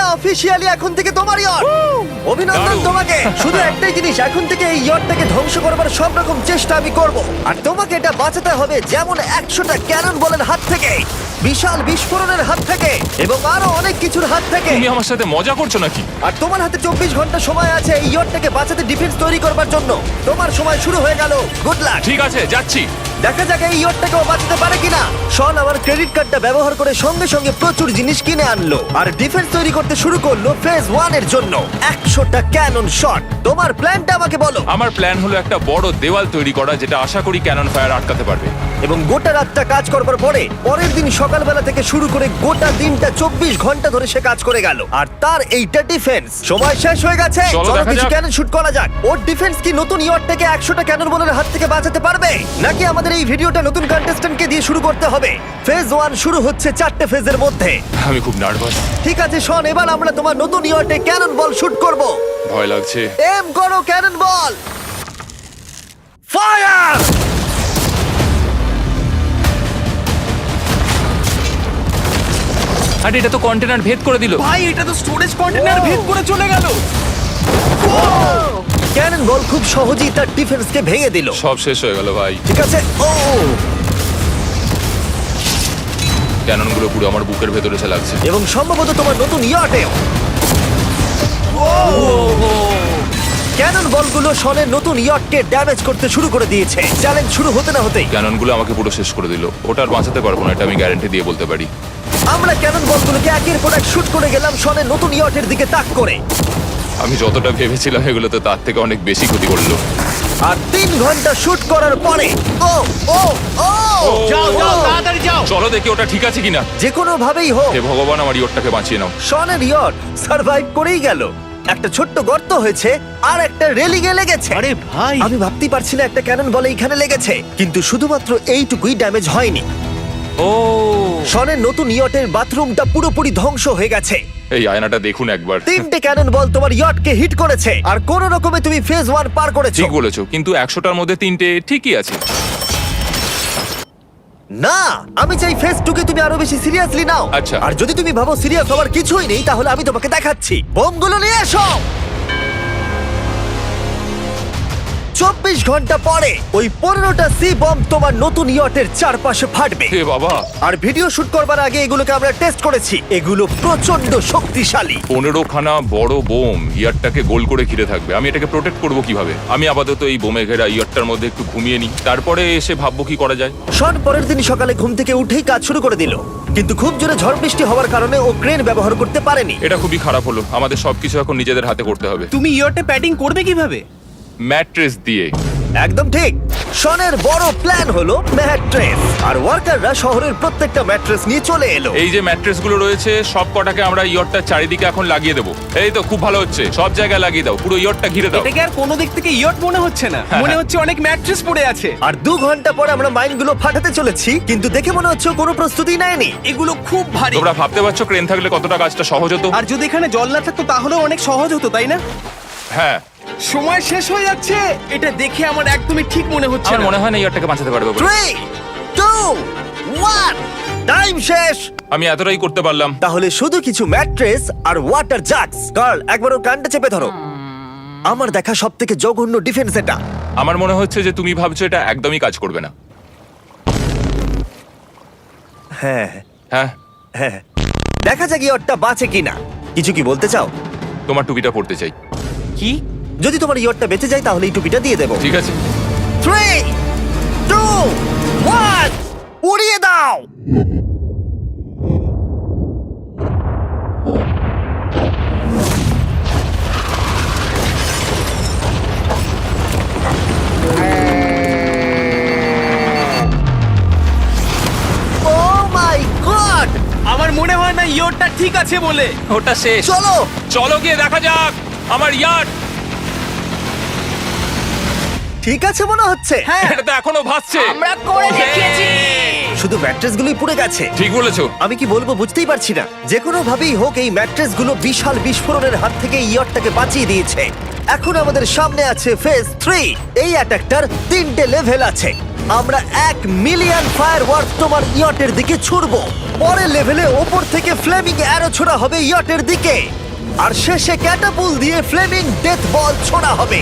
এটা অফিসিয়ালি এখন থেকে তোমার ইয়ট। অভিনন্দন দারুণ। তোমাকে। শুধু একটাই জিনিস, এখন থেকে এই ইয়টটাকে ধ্বংস করবার সব রকম চেষ্টা আমি করব, আর তোমাকে এটা বাঁচাতে হবে যেমন 100টা ক্যানন বলের হাত থেকে, বিশাল বিস্ফোরণের হাত থেকে, এবং আরো অনেক কিছুর হাত থেকে। তুমি আমার সাথে মজা করছো নাকি? আর তোমার হাতে 24 ঘন্টা সময় আছে এই ইয়টটাকে বাঁচাতে, ডিফেন্স তৈরি করবার জন্য। তোমার সময় শুরু হয়ে গেল। Good luck. ঠিক আছে, যাচ্ছি। দেখা যাক এই ইয়টটাকেও বাঁচাতে পারে কিনা। শন আমার ক্রেডিট কার্ডটা ব্যবহার করে সঙ্গে সঙ্গে প্রচুর জিনিস কিনে আনলো আর ডিফেন্স তৈরি করতে শুরু করলো ফেজ 1 এর জন্য 100টা ক্যানন শট। তোমার প্ল্যানটা আমাকে বলো। আমার প্ল্যান হলো একটা বড় দেওয়াল তৈরি করা, যেটা আশা করি ক্যানন ফায়ার আটকাতে পারবে। এবং গোটা রাতটা কাজ করবার পরে পরের দিন সকালবেলা থেকে শুরু করে গোটা দিনটা 24 ঘন্টা ধরে সে কাজ করে গেল, আর তার এইটা ডিফেন্স। সময় শেষ হয়ে গেছে, চলো চলো দেখা কিছু যাক। ক্যানন শুট করা যাক। ওর ডিফেন্স কি নতুন ইয়টটাকে 100টা ক্যানন বলের হাত থেকে বাঁচাতে পারবে, নাকি আমাদের এই ভিডিওটা নতুন কন্টেস্ট্যান্টকে দিয়ে শুরু করতে হবে? ফেজ 1 শুরু হচ্ছে 4টে ফেজের মধ্যে। আমি খুব নার্ভাস। ঠিক আছে শন, এবার আমরা তোমার নতুন ইয়টে ক্যানন বল শুট করব। ভয় লাগছে। এম করো ক্যানন বল, ফায়ার! আরে এটা তো কন্টেনার ভেদ করে দিল। ভাই এটা তো স্টোরেজ কন্টেনার ভেদ করে চলে গেল। ক্যানন বল খুব সহজেই তার ডিফেন্সকে ভেঙে দিল। সব শেষ হয়ে গেল ভাই। ঠিক আছে, ও ক্যাননগুলো পুরো আমার বুকের ভেতরে এসে লাগছে। এবং সম্ভবত তোমার নতুন ইয়টেও। ক্যানন বলগুলো শনের নতুন ইয়টকে ড্যামেজ করতে শুরু করে দিয়েছে। চ্যালেঞ্জ শুরু হতে না হতেই ক্যাননগুলো আমাকে পুরো শেষ করে দিল। ওটা আর বাঁচাতে পারবো না, এটা আমি গ্যারান্টি দিয়ে বলতে পারি। আমরা ক্যানন বলগুলোকে একের পর এক শুট করে গেলাম শনের নতুন ইয়টের দিকে তাক করে। আমি যতটা ভেবেছিলাম এগুলো তো তার থেকে অনেক বেশি ক্ষতি করলো। আর 3 ঘন্টা শুট করার পরে ও ও ও যাও যাও তাড়াতাড়ি যাও। চলো দেখি ওটা ঠিক আছে কিনা। যে কোনো ভাবেই হোক হে ভগবান, আমার ইয়টটাকে বাঁচিয়ে নাও। শনের ইয়ট সার্ভাইভ করেই গেল। একটা ছোট্ট গর্ত হয়েছে আর একটা রেলিংয়ে লেগেছে। আরে ভাই আমি ভাবতেই পারছি না একটা ক্যানন বলে এইখানে লেগেছে, কিন্তু শুধুমাত্র এইটুকুই ড্যামেজ হয়নি। ও শনের নতুন ইয়টের বাথরুমটা পুরোপুরি ধ্বংস হয়ে গেছে। এই আয়নাটা দেখুন একবার। 3টে ক্যানন বল তোমার ইয়টকে হিট করেছে, আর কোন রকমে তুমি ফেজ 1 পার করেছো। ঠিক বলেছো, কিন্তু 100টার মধ্যে 3টে ঠিকই আছে। না, আমি চাই ফেজ 2 কে তুমি আরো বেশি সিরিয়াসলি নাও। আচ্ছা। আর যদি তুমি ভাবো সিরিয়াস হওয়ার কিছুই নেই, তাহলে আমি তোমাকে দেখাচ্ছি। বোমগুলো নিয়ে এসো। 24 ঘন্টা পরে ওই 15টা সি বম তোমার নতুন ইয়টের চারপাশে ফাটবে। হে বাবা, আর ভিডিও শুট করবার আগে এগুলোকে আমরা টেস্ট করেছি, এগুলো প্রচন্ড শক্তিশালী। 15খানা বড় বোম ইয়ারটাকে গোল করে ঘিরে থাকবে। আমি এটাকে প্রোটেক্ট করব কিভাবে? আমি আপাতত এই বোমে ঘেরা ইয়ারটার মধ্যে একটু ঘুমিয়ে নিই, তারপরে এসে ভাববো কি করা যায়। শন পরের দিন সকালে ঘুম থেকে উঠেই কাজ শুরু করে দিল, কিন্তু খুব জোরে ঝড় বৃষ্টি হওয়ার কারণে ও ক্রেন ব্যবহার করতে পারেনি। এটা খুবই খারাপ হলো। আমাদের সবকিছু এখন নিজেদের হাতে করতে হবে। তুমি ইয়টে প্যাডিং করবে কিভাবে? ম্যাট্রেস দিয়ে। একদম ঠিক। শনের বড় প্ল্যান হলো ম্যাট্রেস, আর ওয়ার্কাররা শহরের প্রত্যেকটা ম্যাট্রেস নিয়ে চলে এলো। এই যে ম্যাট্রেসগুলো রয়েছে সব কটাকে আমরা ইয়রটার চারিদিকে এখন লাগিয়ে দেবো। এই তো খুব ভালো হচ্ছে, সব জায়গায় লাগিয়ে দাও, পুরো ইয়রটা ঘিরে দাও। এটাকে আর কোনো দিক থেকে ইয়ট মনে হচ্ছে না, মনে হচ্ছে অনেক ম্যাট্রেস পড়ে আছে। আর 2 ঘন্টা পরে আমরা মাইনগুলো ফাটাতে চলেছি, কিন্তু দেখে মনে হচ্ছে ও কোনো প্রস্তুতি নেয়নি। এগুলো খুব ভারী। তোমরা ভাবতে পারছো ক্রেন থাকলে কতটা কাজটা সহজ হতো? আর যদি এখানে জল না থাকতো তাহলেও অনেক সহজ হতো, তাই না? হ্যাঁ, সময় শেষ হয়ে যাচ্ছে। এটা দেখে আমার একদমই ঠিক মনে হচ্ছে আমার না। মনে হয় না ইয়রটাকে বাঁচাতে পারবে বলে। 3 2 1 টাইম শেষ। আমি এতটাই করতে পারলাম। তাহলে শুধু কিছু ম্যাট্রেস আর ওয়াটার জাগস। কার্ল, একবার ওর কানটা চেপে ধরো। আমার দেখা সবথেকে জঘন্য ডিফেন্স এটা। আমার মনে হচ্ছে যে তুমি ভাবছো এটা একদমই কাজ করবে না। হ্যাঁ হ্যাঁ, হ্যাঁ, দেখা যাক ইয়টটা বাঁচে কিনা। কিছু কি বলতে চাও? তোমার টুপিটা পড়তে চাই। কি? যদি তোমার ইয়টটা বেঁচে যায় তাহলে এই টুপিটা দিয়ে দেবো। ঠিক আছে। 3 2 1 উড়িয়ে দাও। Oh my God! আমার মনে হয় না ইয়টটা ঠিক আছে বলে। ওটা শেষ। চলো চলো গিয়ে দেখা যাক আমার ইয়ার্ড। ঠিক আছে মনে হচ্ছে। হ্যাঁ, এটা তো এখনো ভাসছে। আমরা করে দেখিয়েছি। শুধু ম্যাট্রেসগুলোই পুড়ে গেছে। ঠিক বলেছো। আমি কি বলবো বুঝতেই পারছি না। যে কোনো ভাবেই হোক এই ম্যাট্রেসগুলো বিশাল বিস্ফোরণের হাত থেকে ইয়টটাকে বাঁচিয়ে দিয়েছে। এখন আমাদের সামনে আছে ফেজ 3। এই অ্যাটাকটার 3টে লেভেল আছে। আমরা 1,000,000 ফায়ারওয়ার্ক তোমার ইয়টের দিকে ছুড়বো। পরের লেভেলে ওপর থেকে ফ্লেমিং অ্যারো ছোড়া হবে ইয়টের দিকে, আর শেষে ক্যাটাপুল দিয়ে ফ্লেমিং ডেথ বল ছোড়া হবে।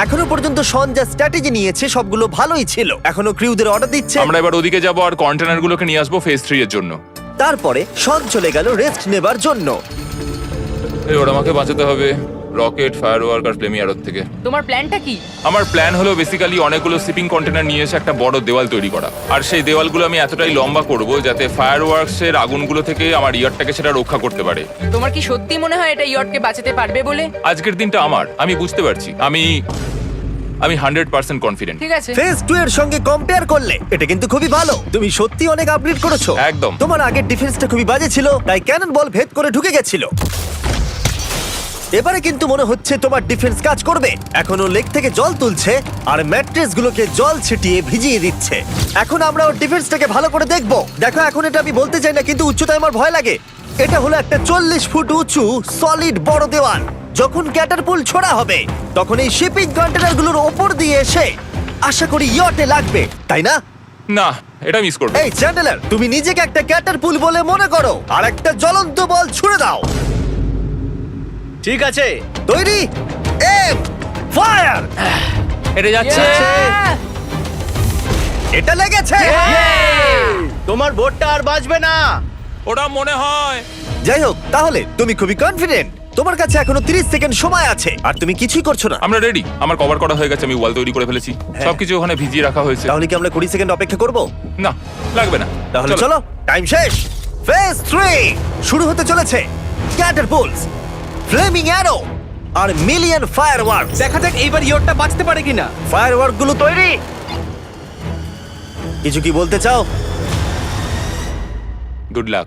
এখনো পর্যন্ত শন যা স্ট্র্যাটেজি নিয়েছে সবগুলো ভালোই ছিল। এখনো ক্রিউদের অর্ডার দিচ্ছে। আমরা এবার ওদিকে যাব আর কন্টেনারগুলোকে নিয়ে আসবো ফেজ 3 এর জন্য। তারপরে শন চলে গেল রেস্ট নেবার জন্য। এবার আমাকে বাঁচাতে হবে রকেট, ফায়ারওয়ার্ক আর ফ্লেমি অ্যারোর থেকে। তোমার প্ল্যানটা কি? আমার প্ল্যান হলো বেসিক্যালি অনেকগুলো শিপিং কন্টেনার নিয়ে এসে একটা বড় দেওয়াল তৈরি করা, আর সেই দেওয়ালগুলো আমি এতটাই লম্বা করব যাতে ফায়ারওয়ার্কস এর আগুনগুলো থেকে আমার ইয়ারটাকে সেটা রক্ষা করতে পারে। তোমার কি সত্যি মনে হয় এটা ইয়টকে বাঁচাতে পারবে বলে? আজকের দিনটা আমার, আমি বুঝতে পারছি। আমি 100% কনফিডেন্ট। ঠিক আছে। ফেজ 2 এর সঙ্গে কম্পেয়ার করলে এটা কিন্তু খুবই ভালো। তুমি সত্যি অনেক আপগ্রেড করেছো। একদম। তোমার আগের ডিফেন্সটা খুবই বাজে ছিল, তাই ক্যানন বল ভেদ করে ঢুকে গেছিল। এবারে কিন্তু মনে হচ্ছে তোমার ডিফেন্স কাজ করবে। এখনো লেক থেকে জল তুলছে আর ম্যাট্রেস গুলোকে জল ছিটিয়ে ভিজিয়ে দিচ্ছে। এখন আমরা ওর ডিফেন্সটাকে ভালো করে দেখবো। দেখো, এখন এটা আমি বলতে চাই না, কিন্তু উচ্চতায় আমার ভয় লাগে। এটা হলো একটা 40 ফুট উঁচু সলিড বড় দেওয়াল। যখন ক্যাটারপুল ছোড়া হবে তখন এই শিপিং কন্টেনারগুলোর ওপর দিয়ে এসে আশা করি ইয়টে লাগবে, তাই না? না, এটা মিস করব। এই চ্যান্ডেলার, তুমি নিজেকে একটা ক্যাটারপুল বলে মনে করো আর একটা জ্বলন্ত বল ছুড়ে দাও। ঠিক আছে। তৈরি, এম, ফায়ার! এটা যাচ্ছে। Yeah! এটা লেগেছে। তোমার বোটটা আর বাজবে না। ওটা মনে হয়। যাই হোক, তাহলে তুমি খুবই কনফিডেন্ট। তোমার কাছে এখনো 30 সেকেন্ড সময় আছে আর তুমি কিছুই করছো না। আমরা রেডি, আমার কভার করা হয়ে গেছে, আমি ওয়াল তৈরি করে ফেলেছি, সবকিছু ওখানে ভিজিয়ে রাখা হয়েছে। তাহলে কি আমরা 20 সেকেন্ড অপেক্ষা করব? না, লাগবে না। তাহলে চলো, টাইম শেষ। ফেজ 3 শুরু হতে চলেছে। ক্যাটারপুলস, ফ্লেমিং অ্যারো আর মিলিয়ন ফায়ারওয়ার্ক। দেখা যাক এইবার ইয়টটা বাঁচতে পারে কিনা। ফায়ারওয়ার্ক গুলো তৈরি। কিছু কি বলতে চাও? Good luck.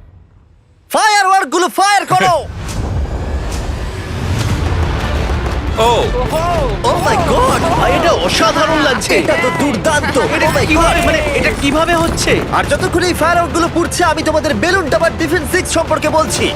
ফায়ারওয়ার্ক গুলো ফায়ার করো। ও ও মাই গড, এটা অসাধারণ লাগছে। এটা তো দুর্দান্ত। এটা Oh my কিভাবে, God! মানে এটা কিভাবে হচ্ছে? আর যতক্ষণ এই ফায়ারওয়ার্ক গুলো পুড়ছে আমি তোমাদের বেলুন টাওয়ার ডিফেন্স 6 সম্পর্কে বলছি।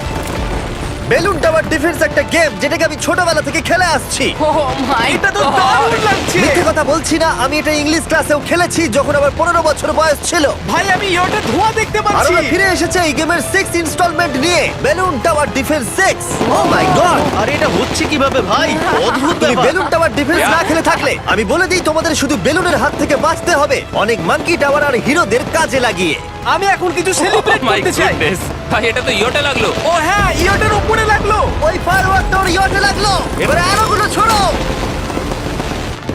বেলুন টাওয়ার ডিফেন্স একটা গেম যেটাকে আমি ছোটবেলা থেকে খেলে আসছি। Oh my এটা তো God! দারুণ লাগছে। মিথ্যে কথা বলছি না, আমি এটা ইংলিশ ক্লাসেও খেলেছি যখন আমার 15 বছর বয়স ছিল। ভাই, আমি ইয়টে ধোঁয়া দেখতে আর পাচ্ছি। ওরা ফিরে এসেছে এই গেমের 6 ইনস্টলমেন্ট নিয়ে, বেলুন টাওয়ার ডিফেন্স 6। ও মাই গড, আর এটা হচ্ছে কিভাবে ভাই? অদ্ভুত তুমি ব্যাপার। বেলুন টাওয়ার ডিফেন্স না খেলে থাকলে আমি বলে দিই তোমাদের শুধু বেলুনের হাত থেকে বাঁচতে হবে অনেক মাঙ্কি টাওয়ার আর হিরোদের কাজে লাগিয়ে। আমি এখন কিছু সেলিব্রেট মাই করতে চাই। গুডনেস, ভাই এটা তো ইয়োটা লাগলো। ও হ্যাঁ, ইয়টের উপরে লাগলো। ওই ফায়ারওয়ার্কটা ওর ইয়টে লাগলো। এবারে আরোগুলো ছোড়ো।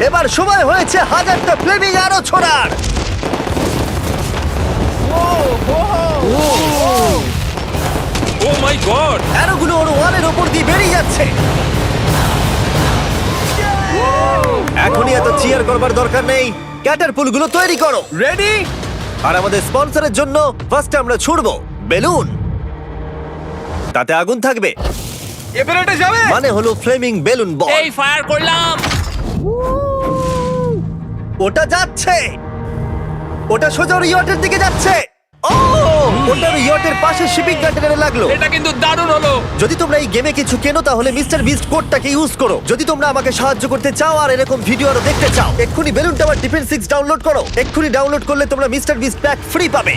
এবার সময় হয়েছে 1000টা ফ্লেমিং আরো ছোড়ার। ও মাই গড, আরোগুলো ওর ওয়ালের ওপর দিয়ে বেরিয়ে যাচ্ছে। এখনই এত চিয়ার করবার দরকার নেই, ক্যাটারপুলগুলো তৈরি করো। রেডি? আর আমাদের স্পন্সরের জন্য ফার্স্টে আমরা ছুড়বো বেলুন, তাতে আগুন থাকবে, এবার এটা যাবে। মানে হলো ফ্লেমিং বেলুন বল। এই ফায়ার করলাম। ওটা যাচ্ছে, ওটা সোজা ওর ইয়টের দিকে যাচ্ছে। ও, ওটা ওর ইয়টের পাশে শিপিং কন্টেনারে লাগলো। এটা কিন্তু দারুণ হলো। যদি তোমরা এই গেমে কিছু কেনো তাহলে মিস্টার বিস্ট কোডটাকে ইউজ করো। যদি তোমরা আমাকে সাহায্য করতে চাও আর এরকম ভিডিও আরো দেখতে চাও, এক্ষুনি বেলুন টাওয়ার ডিফেন্স 6 ডাউনলোড করো। এক্ষুনি ডাউনলোড করলে তোমরা মিস্টার বিস্ট প্যাক ফ্রি পাবে।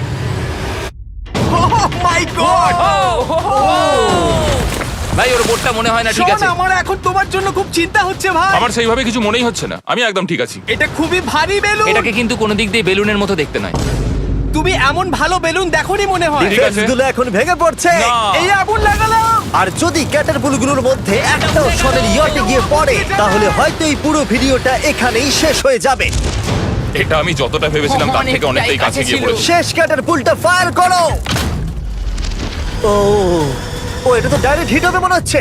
ও মাই গড। ভাই ওর বোটটা মনে হয় না ঠিক আছে। আমার এখন তোমার জন্য খুব চিন্তা হচ্ছে ভাই। আমার সেইভাবে কিছু মনেই হচ্ছে না, আমি একদম ঠিক আছি। এটা খুবই ভারী বেলুন। এটাকে কিন্তু কোনো দিক দিয়ে বেলুনের মতো দেখতে নয়। তুমি এমন ভালো বেলুন দেখোনি মনে হয়। ঠিক আছে। ডিফেন্সগুলো এখন ভেঙে পড়ছে। না। এই আগুন লাগালাম। আর যদি ক্যাটারপুলগুলোর মধ্যে একটাও শনের ইয়টে গিয়ে পড়ে তাহলে হয়তো এই পুরো ভিডিওটা এখানেই শেষ হয়ে যাবে। এটা আমি যতটা ভেবেছিলাম তার থেকে অনেকটাই কাছে গিয়ে পড়েছে। শেষ ক্যাটারপুলটা ফায়ার করো। ও, ও এটা তো ডাইরেক্ট হিট হবে মনে হচ্ছে।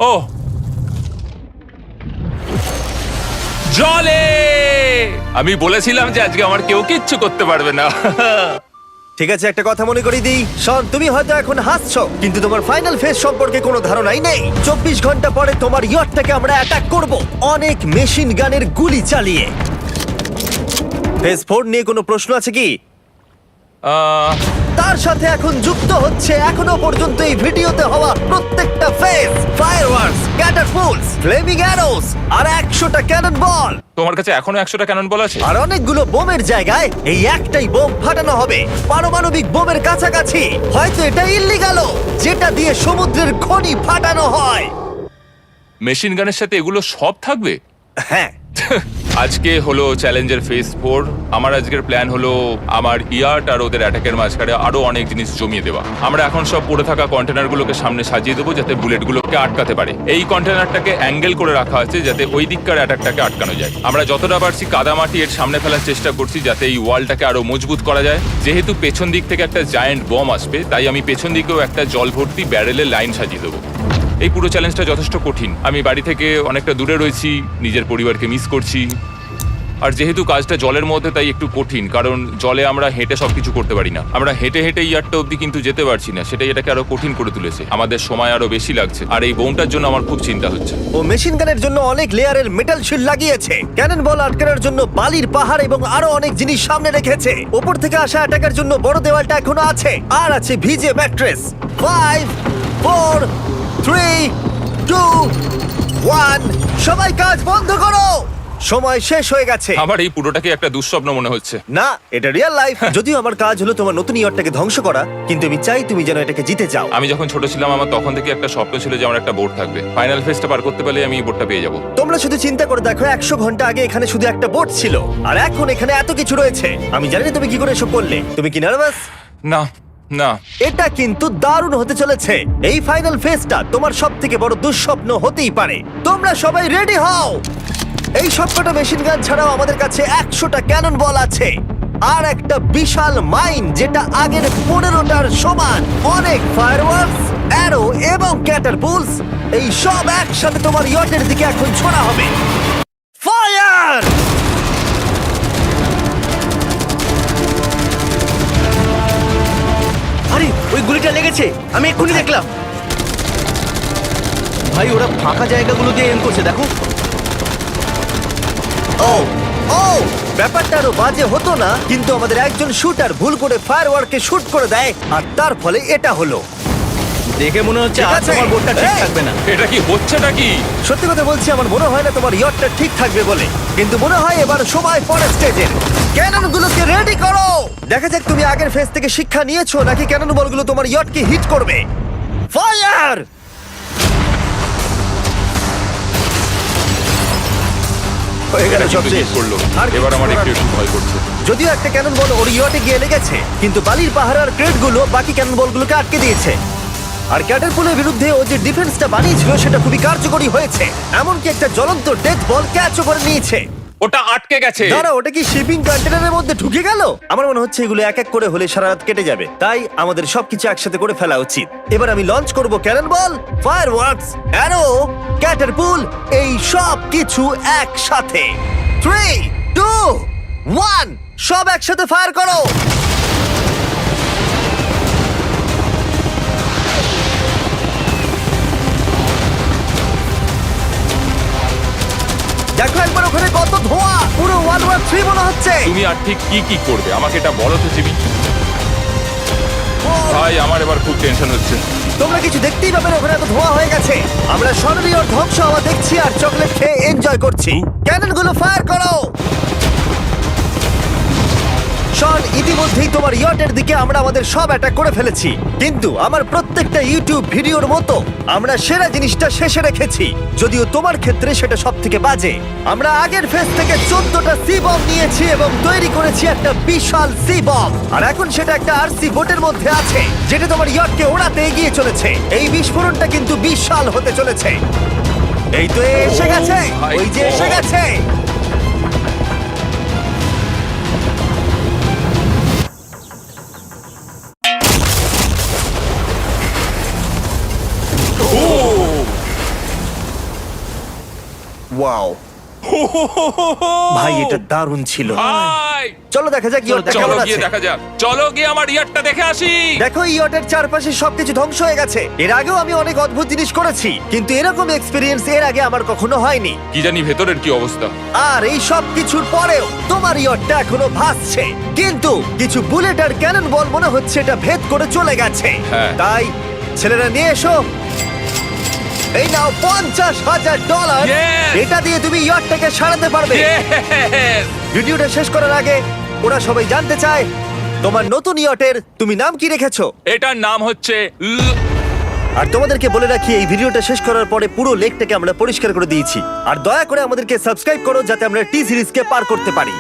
ও জলে, আমি বলেছিলাম যে আজকে আমার কেউ কিচ্ছু করতে পারবে না। ঠিক আছে, একটা কথা মনে করিয়ে দিই, শন, তুমি হয়তো এখন হাসছো কিন্তু তোমার ফাইনাল ফেজ সম্পর্কে কোনো ধারণাই নেই। 24 ঘন্টা পরে তোমার ইয়টটাকে আমরা অ্যাটাক করব অনেক মেশিন গানের গুলি চালিয়ে। ফেজ 4 নিয়ে কোনো প্রশ্ন আছে কি? তার সাথে এখন যুক্ত হচ্ছে এখনো পর্যন্ত এই ভিডিওতে হওয়া প্রত্যেকটা ফেজ, ফায়ারওয়ার্কস, ক্যাটার ক্যাটারপুলস, ফ্লেমিং অ্যারোস আর 100টা ক্যানন বল। তোমার কাছে এখনো 100টা ক্যানন বল আছে? আর অনেকগুলো বোমের জায়গায় এই একটাই বোম ফাটানো হবে, পারমাণবিক বোমের কাছাকাছি। হয়তো এটা ইল্লিগাল, যেটা দিয়ে সমুদ্রের খনি ফাটানো হয়। মেশিন গানের সাথে এগুলো সব থাকবে? হ্যাঁ, আজকে হলো চ্যালেঞ্জের ফেজ 4। আমার আজকের প্ল্যান হলো আমার ইয়ার্ট আর ওদের অ্যাটাকের মাঝখানে আরো অনেক জিনিস জমিয়ে দেওয়া। আমরা এখন সব পড়ে থাকা কন্টেনারগুলোকে সামনে সাজিয়ে দেবো যাতে বুলেটগুলোকে আটকাতে পারে। এই কন্টেনারটাকে অ্যাঙ্গেল করে রাখা আছে যাতে ওই দিককার অ্যাটাকটাকে আটকানো যায়। আমরা যতটা পারছি কাদামাটি এর সামনে ফেলার চেষ্টা করছি যাতে এই ওয়ালটাকে আরো মজবুত করা যায়। যেহেতু পেছন দিক থেকে একটা জায়ান্ট বম আসবে, তাই আমি পেছন দিকেও একটা জল ভর্তি ব্যারেলের লাইন সাজিয়ে দেবো। এই পুরো চ্যালেঞ্জটা যথেষ্ট কঠিন। আমি বাড়ি থেকে অনেকটা দূরে রয়েছি, নিজের পরিবারকে মিস করছি। আর যেহেতু কাজটা জলের মধ্যে, তাই একটু কঠিন, কারণ জলে আমরা হেঁটে সবকিছু করতে পারি না। আমরা হেঁটে হেঁটে ইয়ারটা অব্দি কিন্তু যেতে পারছি না, সেটাই এটাকে আরো কঠিন করে তুলেছে। আমাদের সময় আরো বেশি লাগছে, আর এই বোমটার জন্য আমার খুব চিন্তা হচ্ছে। ও মেশিন গানের জন্য অনেক লেয়ারের মেটাল শিল্ড লাগিয়েছে, ক্যানন বল আটকানোর জন্য বালির পাহাড় এবং আরো অনেক জিনিস সামনে রেখেছে। উপর থেকে আসা অ্যাটাকের জন্য বড় দেওয়ালটা এখনো আছে, আর আছে ভিজে ম্যাট্রেস। 5 4 3 2 1, সবাই কাজ বন্ধ করো, সময় শেষ হয়ে গেছে। আমার এই পুরোটাকে একটা দুঃস্বপ্ন মনে হচ্ছে। না, এটা রিয়েল লাইফ। যদিও আমার কাজ হলো তোমার নতুন ইয়ারটাকে ধ্বংস করা, কিন্তু আমি চাই তুমি যেন এটাকে জিতে যাও। আমি যখন ছোট ছিলাম, আমার তখন থেকে একটা স্বপ্ন ছিল যে আমার একটা বোট থাকবে। ফাইনাল ফেজটা পার করতে পারলে আমি এই বোটটা পেয়ে যাবো। তোমরা শুধু চিন্তা করে দেখো, 100 ঘন্টা আগে এখানে শুধু একটা বোট ছিল, আর এখন এখানে এত কিছু রয়েছে। আমি জানি না তুমি কি করে এসব করলে। তুমি কি নার্ভাস? না না, এটা কিন্তু দারুণ হতে চলেছে। এই ফাইনাল ফেজটা তোমার সব থেকে বড় দুঃস্বপ্ন হতেই পারে। তোমরা সবাই রেডি হও। এই সবকটা মেশিন গান ছাড়াও আমাদের কাছে 100টা ক্যানন বল আছে, আর একটা বিশাল মাইন যেটা আগের 15টার সমান। অনেক ফায়ারওয়ার্কস, অ্যারো এবং ক্যাটারপুলস, এই সব একসাথে তোমার ইয়টের দিকে এখন ছোড়া হবে। ফায়ার! আরে ওই গুলিটা লেগেছে, আমি এক্ষুনি দেখলাম। ভাই ওরা ফাঁকা জায়গাগুলো দিয়ে এম করছে, দেখো। ও ও, ব্যাপারটা আরো বাজে হতো না, কিন্তু আমাদের একজন শুটার ভুল করে ফায়ারওয়ার্ককে শুট করে দেয়, আর তার ফলে এটা হলো। দেখে মনে হচ্ছে ঠিক আর আছে। তোমার বোটটা ঠিক এই! থাকবে না। এটা কি হচ্ছেটা কি? সত্যি কথা বলছি, আমার মনে হয় না তোমার ইয়টটা ঠিক থাকবে বলে, কিন্তু মনে হয় এবার সময় পরের স্টেজের। ক্যাননগুলোকে রেডি করো। দেখা যাক তুমি আগের ফেজ থেকে শিক্ষা নিয়েছো নাকি ক্যানন বলগুলো তোমার ইয়টকে হিট করবে। ফায়ার! হয়ে গেল এটা সব কিন্তু শেষ। ঠিক করলো। আর কিছু এবার আমার করার একটু নেই। একটু ভয় করছে। যদিও একটা ক্যানন বল ওর ইয়টে গিয়ে লেগেছে, কিন্তু বালির পাহাড় আর ক্রেটগুলো বাকি ক্যানন বলগুলোকে আটকে দিয়েছে। আর ক্যাটারপুলের বিরুদ্ধে ও যে ডিফেন্সটা বানিয়েছিল সেটা খুবই কার্যকরী হয়েছে। এমনকি একটা জ্বলন্ত ডেথ বল ক্যাচও করে নিয়েছে। ওটা আটকে গেছে। দাঁড়া, ওটা কি শিপিং কন্টেনারের মধ্যে ঢুকে গেল? আমার মনে হচ্ছে এগুলো এক এক করে হলে সারা রাত কেটে যাবে, তাই আমাদের সবকিছু একসাথে করে ফেলা উচিত। এবার আমি লঞ্চ করব ক্যানন বল, ফায়ারওয়ার্কস, অ্যারো, ক্যাটারপুল, এই সব কিছু একসাথে। 3 2 1, সব একসাথে ফায়ার করো। দেখো একবার ওখানে কত ধোঁয়া, পুরো ওয়ার্ল্ড ওয়ার 3 মনে হচ্ছে। তুমি আর ঠিক কি কি করবে আমাকে এটা বলো তো জিমি। ভাই আমার এবার খুব টেনশন হচ্ছে। তোমরা কিছু দেখতেই পাবে না, ওখানে এত ধোঁয়া হয়ে গেছে। আমরা স্বর্ণীয় ধ্বংস হওয়া দেখছি আর চকলেট খেয়ে এনজয় করছি। ক্যাননগুলো ফায়ার করো। শন, ইতিমধ্যেই তোমার ইয়টের দিকে আমরা আমাদের সব অ্যাটাক করে ফেলেছি, কিন্তু আমার প্রত্যেকটা ইউটিউব ভিডিওর মতো আমরা সেরা জিনিসটা শেষে রেখেছি। যদিও তোমার ক্ষেত্রে সেটা সব থেকে বাজে। আমরা আগের ফেজ থেকে 14টা সি বম নিয়েছি এবং তৈরি করেছি একটা বিশাল সি বম, আর এখন সেটা একটা আরসি বোটের মধ্যে আছে যেটা তোমার ইয়টকে ওড়াতে এগিয়ে চলেছে। এই বিস্ফোরণটা কিন্তু বিশাল হতে চলেছে। এই তো এসে গেছে, my ওই যে এসে God! গেছে। ওয়াও, ভাই এটা দারুণ ছিল। ভাই চলো দেখা যাক ইয়টটা চলো কেমন গিয়ে আছে। দেখা যাক, চলো গিয়ে আমার ইয়ারটা দেখে আসি। দেখো ইয়টের চারপাশে সবকিছু ধ্বংস হয়ে গেছে। এর আগেও আমি অনেক অদ্ভুত জিনিস করেছি, কিন্তু এরকম এক্সপেরিয়েন্স এর আগে আমার কখনো হয়নি। কি জানি ভেতরের কি অবস্থা। আর এই সব কিছুর পরেও তোমার ইয়টটা এখনো ভাসছে, কিন্তু কিছু বুলেট আর ক্যানন বল মনে হচ্ছে এটা ভেদ করে চলে গেছে। হ্যাঁ। তাই ছেলেরা নিয়ে এসো। এই নাও $50,000। Yes! এটা দিয়ে তুমি ইয়টটাকে সারাতে পারবে। Yes! ভিডিওটা শেষ করার আগে ওরা সবাই জানতে চায় তোমার নতুন ইয়টের তুমি নাম কি রেখেছো। এটার নাম হচ্ছে আর তোমাদেরকে বলে রাখি এই ভিডিওটা শেষ করার পরে পুরো লেকটাকে আমরা পরিষ্কার করে দিয়েছি। আর দয়া করে আমাদেরকে সাবস্ক্রাইব করো যাতে আমরা টি সিরিজকে পার করতে পারি।